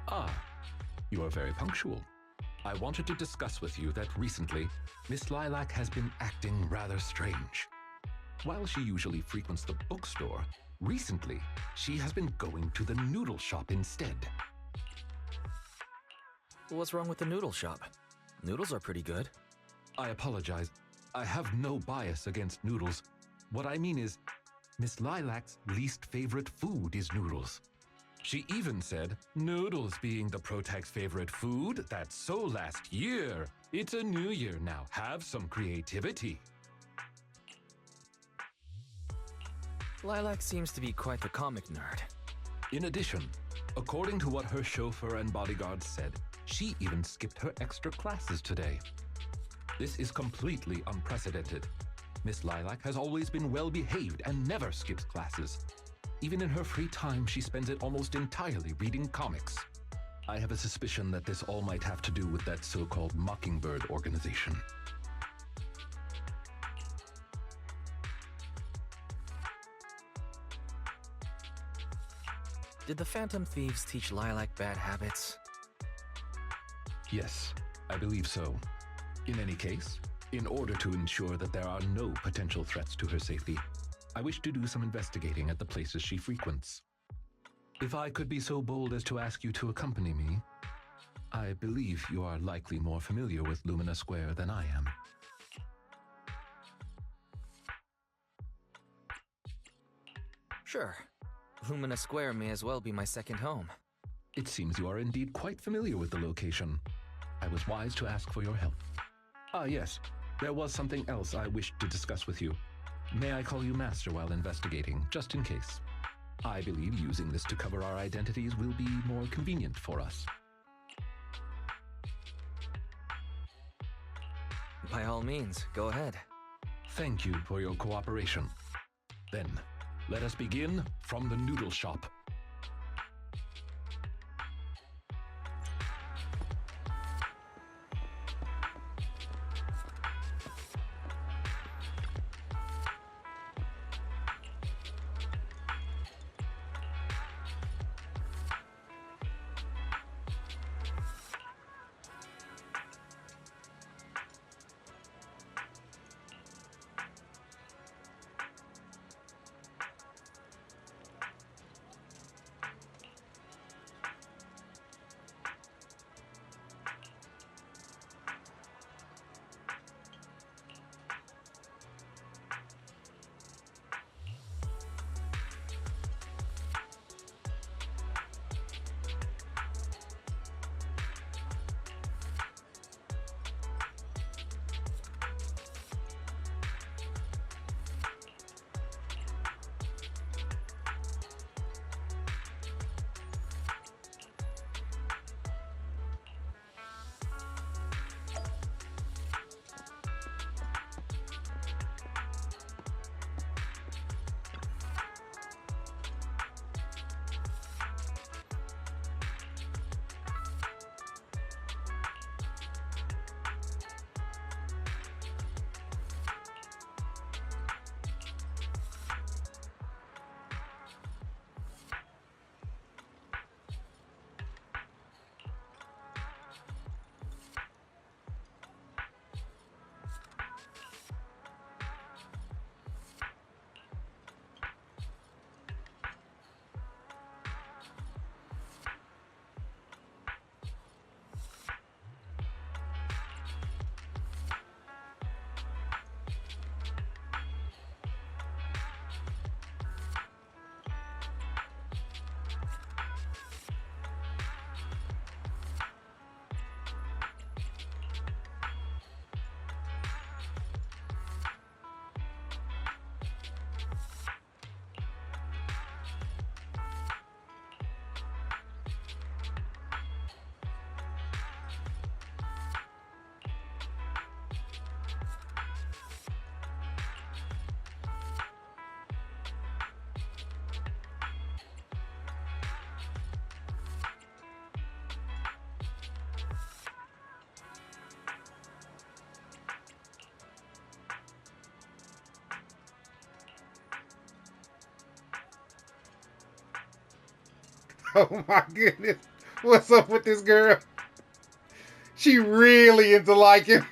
Ah, you are very punctual. I wanted to discuss with you that recently, Miss Lilac has been acting rather strange. While she usually frequents the bookstore, recently she has been going to the noodle shop instead. What's wrong with the noodle shop? Noodles are pretty good. I apologize. I have no bias against noodles. What I mean is, Miss Lilac's least favorite food is noodles. She even said, noodles being the Protag's favorite food, that's so last year. It's a new year now. Have some creativity. Lilac seems to be quite the comic nerd. In addition, according to what her chauffeur and bodyguards said, she even skipped her extra classes today. This is completely unprecedented. Miss Lilac has always been well-behaved and never skips classes. Even in her free time, she spends it almost entirely reading comics. I have a suspicion that this all might have to do with that so-called Mockingbird organization. Did the Phantom Thieves teach Lilac bad habits? Yes, I believe so. In any case, in order to ensure that there are no potential threats to her safety, I wish to do some investigating at the places she frequents. If I could be so bold as to ask you to accompany me, I believe you are likely more familiar with Lumina Square than I am. Sure. Lumina Square may as well be my second home. It seems you are indeed quite familiar with the location. I was wise to ask for your help. Ah, yes. There was something else I wished to discuss with you. May I call you Master while investigating, just in case? I believe using this to cover our identities will be more convenient for us. By all means, go ahead. Thank you for your cooperation. Then, let us begin from the noodle shop. Oh my goodness. What's up with this girl? She really into Lycaon.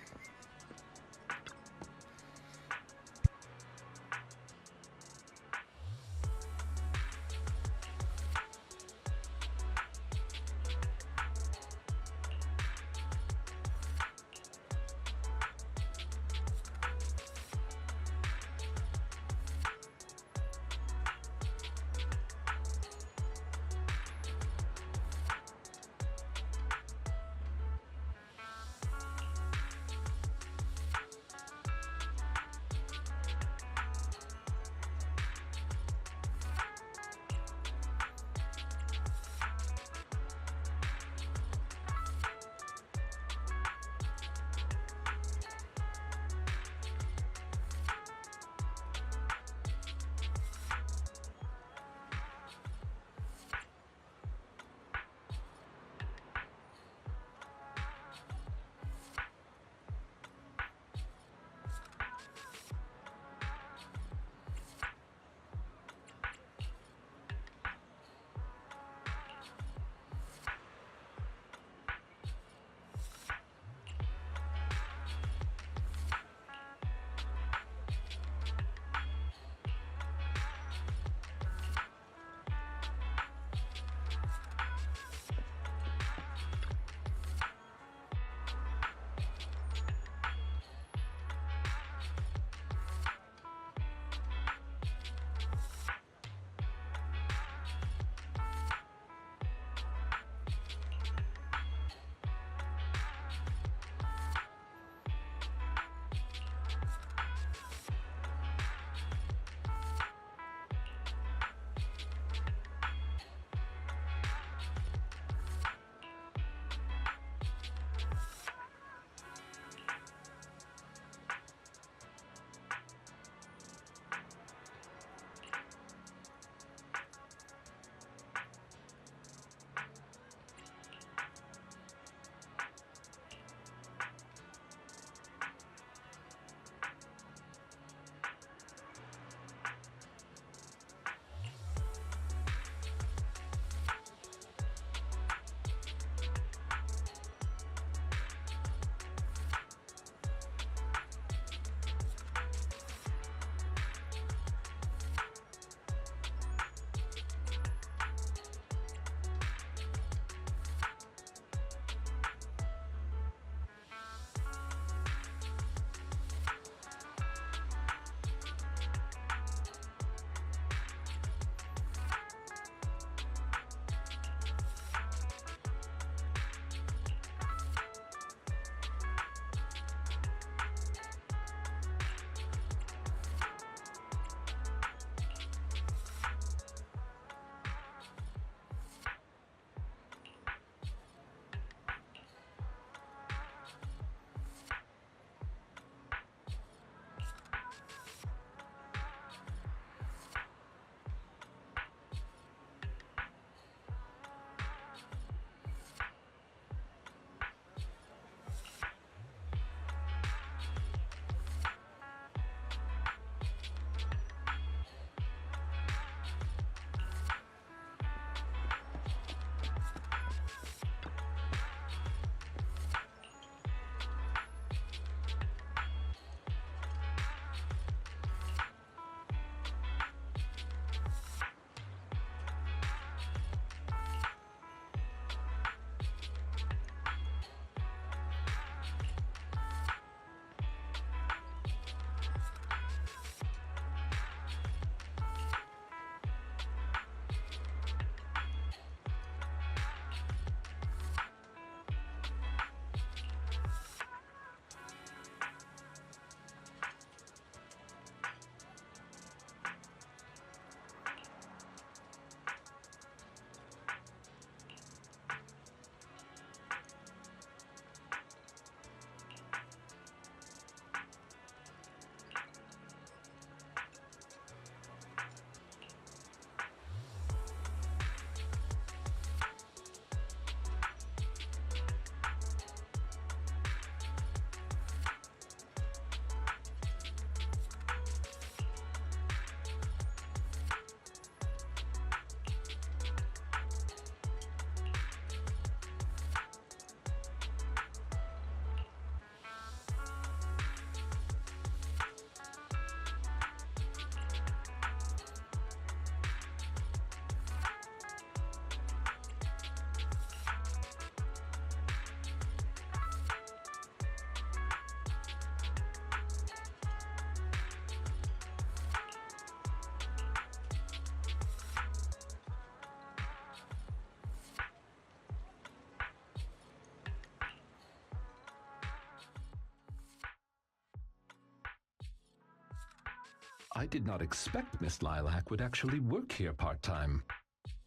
I did not expect Miss Lilac would actually work here part-time.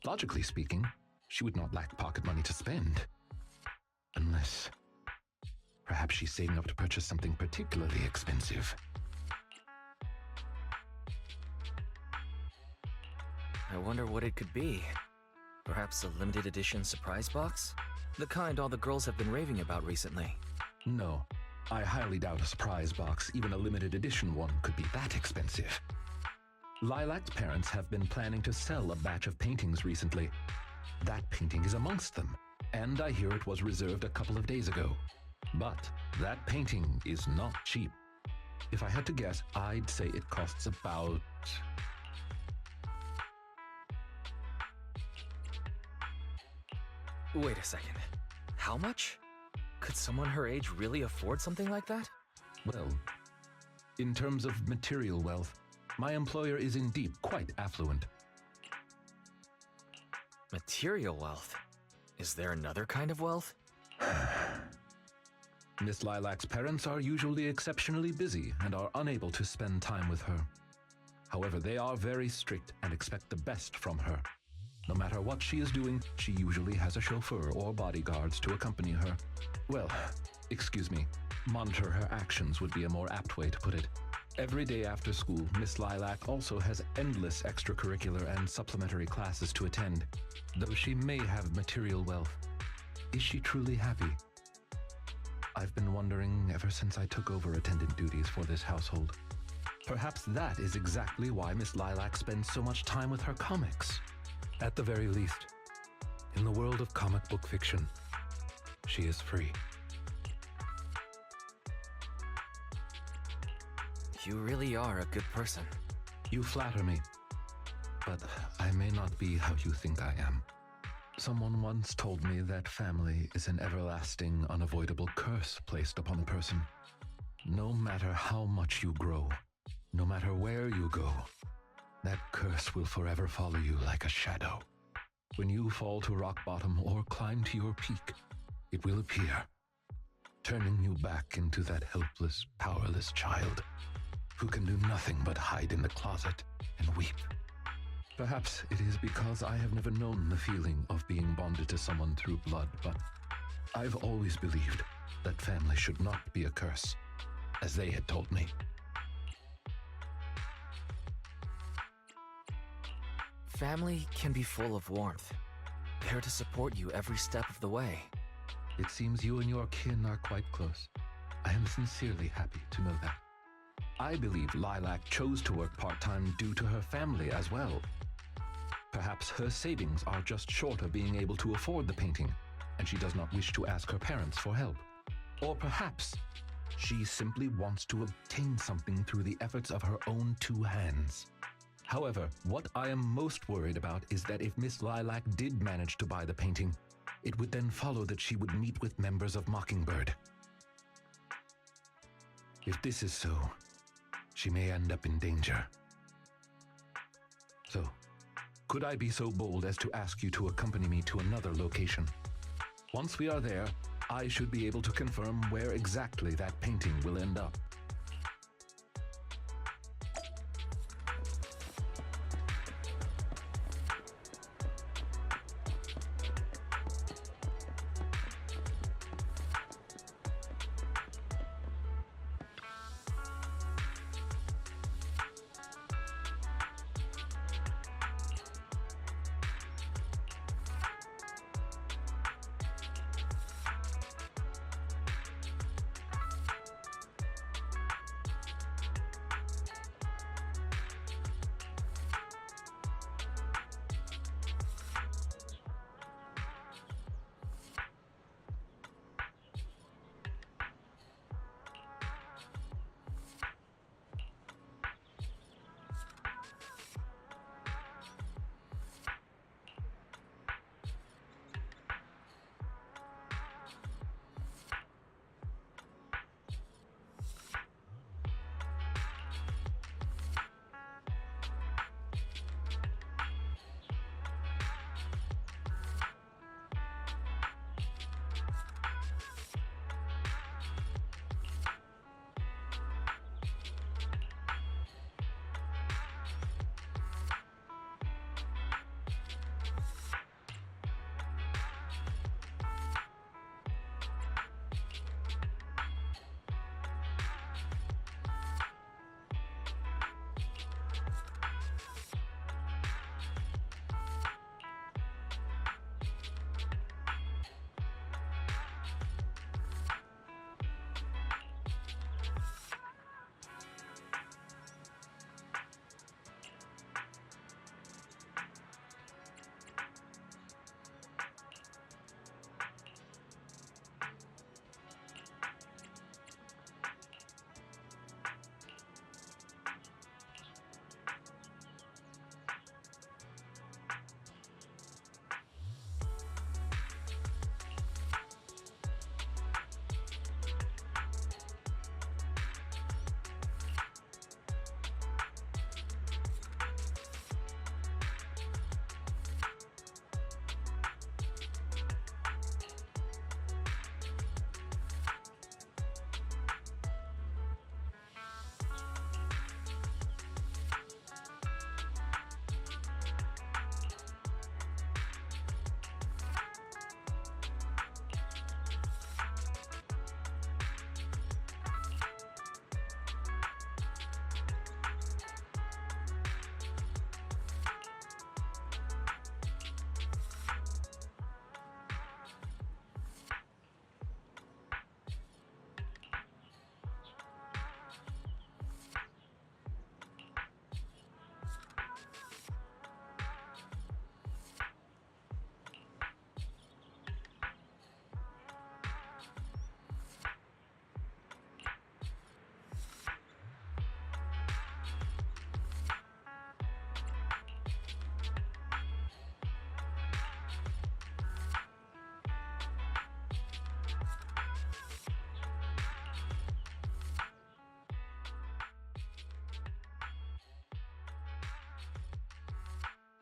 Logically speaking, she would not lack pocket money to spend. Unless... perhaps she's saving up to purchase something particularly expensive. I wonder what it could be. Perhaps a limited edition surprise box? The kind all the girls have been raving about recently. No, I highly doubt a surprise box, even a limited edition one, could be that expensive. Lilac's parents have been planning to sell a batch of paintings recently. That painting is amongst them, and I hear it was reserved a couple of days ago. But that painting is not cheap. If I had to guess, I'd say it costs about... Wait a second. How much? Could someone her age really afford something like that? Well, in terms of material wealth, my employer is indeed quite affluent. Material wealth? Is there another kind of wealth? Miss Lilac's parents are usually exceptionally busy and are unable to spend time with her. However, they are very strict and expect the best from her. No matter what she is doing, she usually has a chauffeur or bodyguards to accompany her. Well, excuse me, monitor her actions would be a more apt way to put it. Every day after school, Miss Lilac also has endless extracurricular and supplementary classes to attend. Though she may have material wealth, is she truly happy? I've been wondering ever since I took over attendant duties for this household. Perhaps that is exactly why Miss Lilac spends so much time with her comics. At the very least, in the world of comic book fiction, she is free. You really are a good person. You flatter me, but I may not be how you think I am. Someone once told me that family is an everlasting, unavoidable curse placed upon a person. No matter how much you grow, no matter where you go, that curse will forever follow you like a shadow. When you fall to rock bottom or climb to your peak, it will appear, turning you back into that helpless, powerless child who can do nothing but hide in the closet and weep. Perhaps it is because I have never known the feeling of being bonded to someone through blood, but I've always believed that family should not be a curse, as they had told me. Family can be full of warmth, there to support you every step of the way. It seems you and your kin are quite close. I am sincerely happy to know that. I believe Lilac chose to work part-time due to her family as well. Perhaps her savings are just short of being able to afford the painting, and she does not wish to ask her parents for help. Or perhaps she simply wants to obtain something through the efforts of her own two hands. However, what I am most worried about is that if Miss Lilac did manage to buy the painting, it would then follow that she would meet with members of Mockingbird. If this is so, she may end up in danger. So, could I be so bold as to ask you to accompany me to another location? Once we are there, I should be able to confirm where exactly that painting will end up.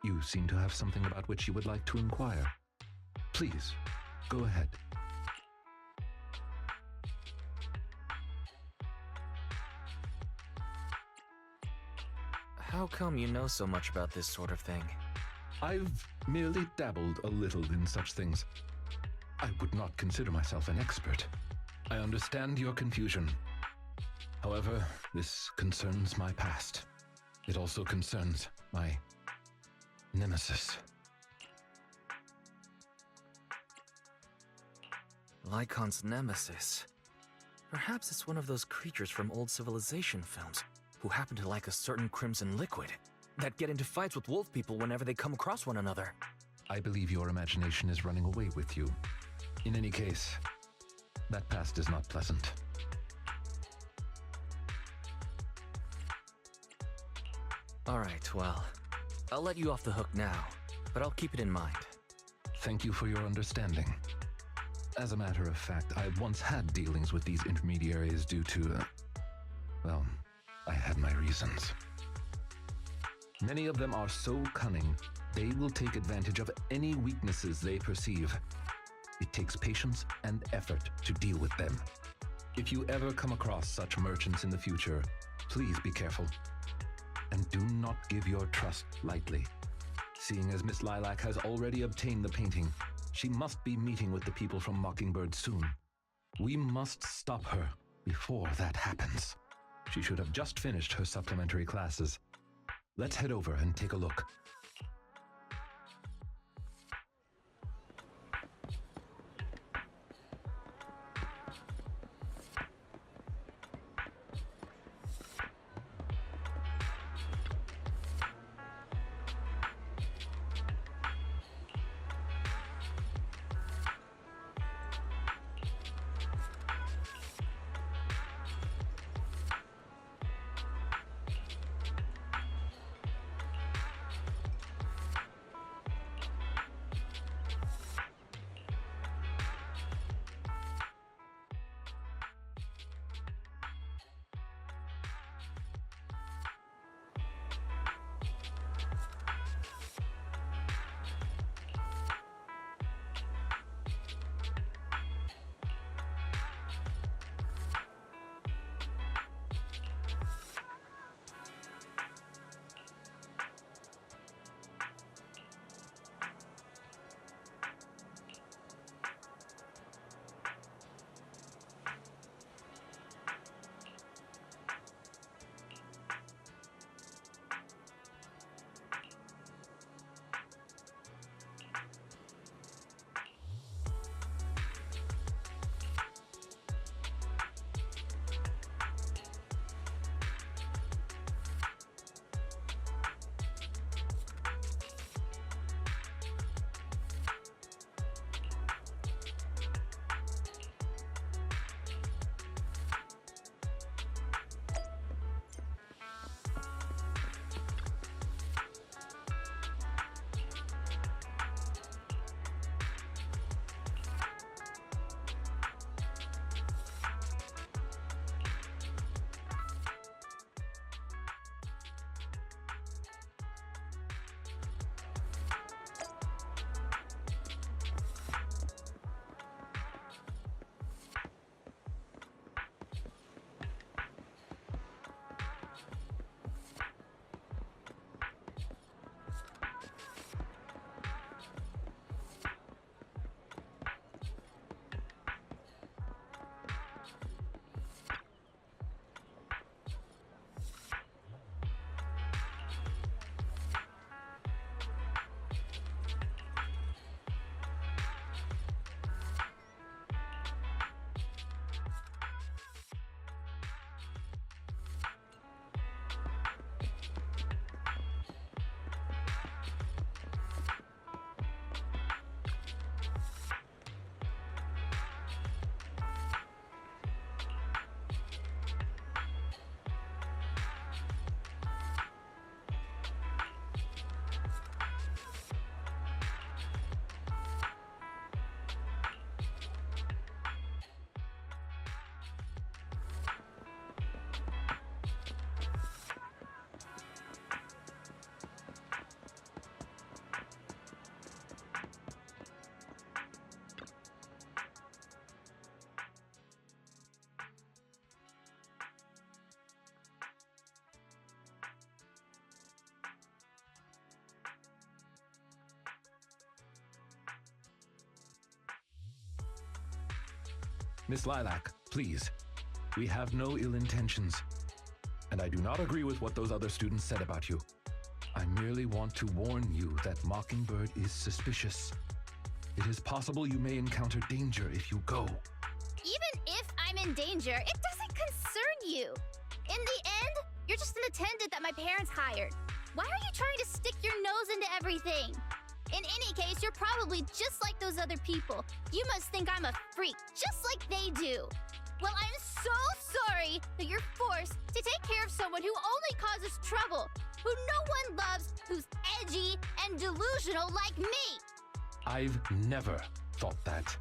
You seem to have something about which you would like to inquire. Please, go ahead. How come you know so much about this sort of thing? I've merely dabbled a little in such things. I would not consider myself an expert. I understand your confusion. However, this concerns my past. It also concerns my nemesis. Lycaon's nemesis. Perhaps it's one of those creatures from old civilization films who happen to like a certain crimson liquid that get into fights with wolf people whenever they come across one another. I believe your imagination is running away with you. In any case, that past is not pleasant. Alright, well, I'll let you off the hook now, but I'll keep it in mind. Thank you for your understanding. As a matter of fact, I once had dealings with these intermediaries due to, well, I had my reasons. Many of them are so cunning, they will take advantage of any weaknesses they perceive. It takes patience and effort to deal with them. If you ever come across such merchants in the future, please be careful. And do not give your trust lightly. Seeing as Miss Lilac has already obtained the painting, she must be meeting with the people from Mockingbird soon. We must stop her before that happens. She should have just finished her supplementary classes. Let's head over and take a look. Miss Lilac, please. We have no ill intentions. And I do not agree with what those other students said about you. I merely want to warn you that Mockingbird is suspicious. It is possible you may encounter danger if you go. Even if I'm in danger, it doesn't concern you. In the end, you're just an attendant that my parents hired. Why are you trying to stick your nose into everything? In any case, you're probably just like those other people. You must think I'm a freak, just like they do. Well, I'm so sorry that you're forced to take care of someone who only causes trouble, who no one loves, who's edgy and delusional like me. I've never thought that.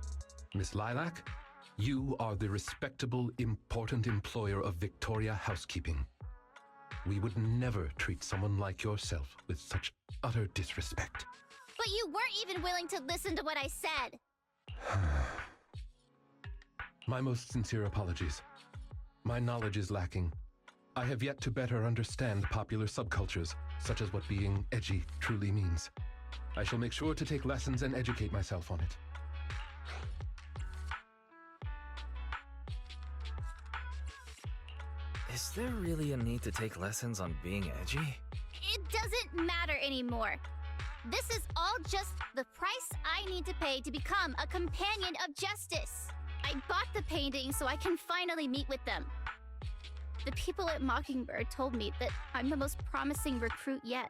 Miss Lilac, you are the respectable, important employer of Victoria Housekeeping. We would never treat someone like yourself with such utter disrespect. But you weren't even willing to listen to what I said. My most sincere apologies. My knowledge is lacking. I have yet to better understand popular subcultures, such as what being edgy truly means. I shall make sure to take lessons and educate myself on it. Is there really a need to take lessons on being edgy? It doesn't matter anymore. This is all just the price I need to pay to become a companion of justice. I bought the painting so I can finally meet with them. The people at Mockingbird told me that I'm the most promising recruit yet.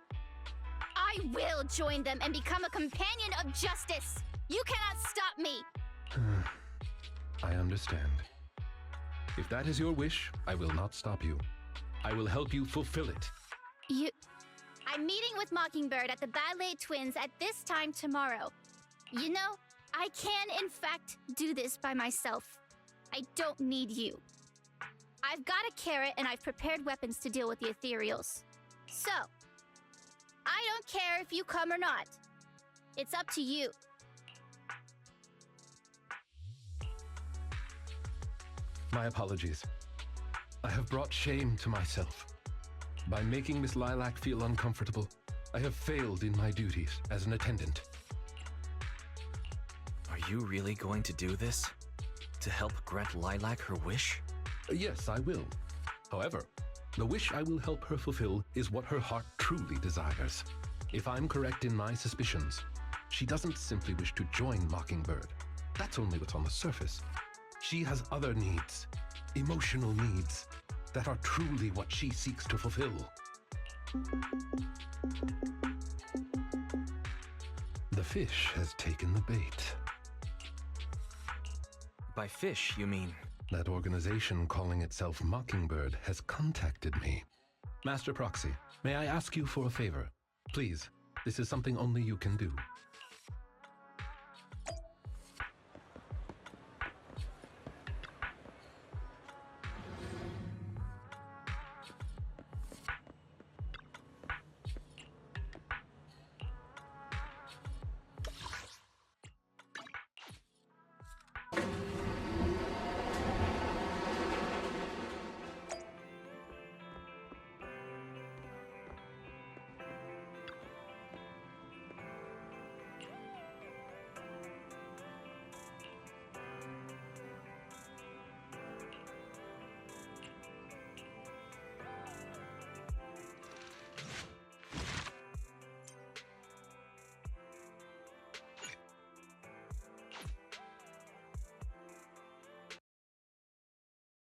I will join them and become a companion of justice. You cannot stop me. I understand. If that is your wish, I will not stop you. I will help you fulfill it. I'm meeting with Mockingbird at the Ballet Twins at this time tomorrow. You know, I can, in fact, do this by myself. I don't need you. I've got a carrot and I've prepared weapons to deal with the ethereals. So, I don't care if you come or not. It's up to you. My apologies. I have brought shame to myself. By making Miss Lilac feel uncomfortable, I have failed in my duties as an attendant. Are you really going to do this? To help grant Lilac her wish? Yes, I will. However, the wish I will help her fulfill is what her heart truly desires. If I'm correct in my suspicions, she doesn't simply wish to join Mockingbird. That's only what's on the surface. She has other needs, emotional needs, that are truly what she seeks to fulfill. The fish has taken the bait. By fish, you mean? That organization calling itself Mockingbird has contacted me. Master Proxy, may I ask you for a favor? Please, this is something only you can do.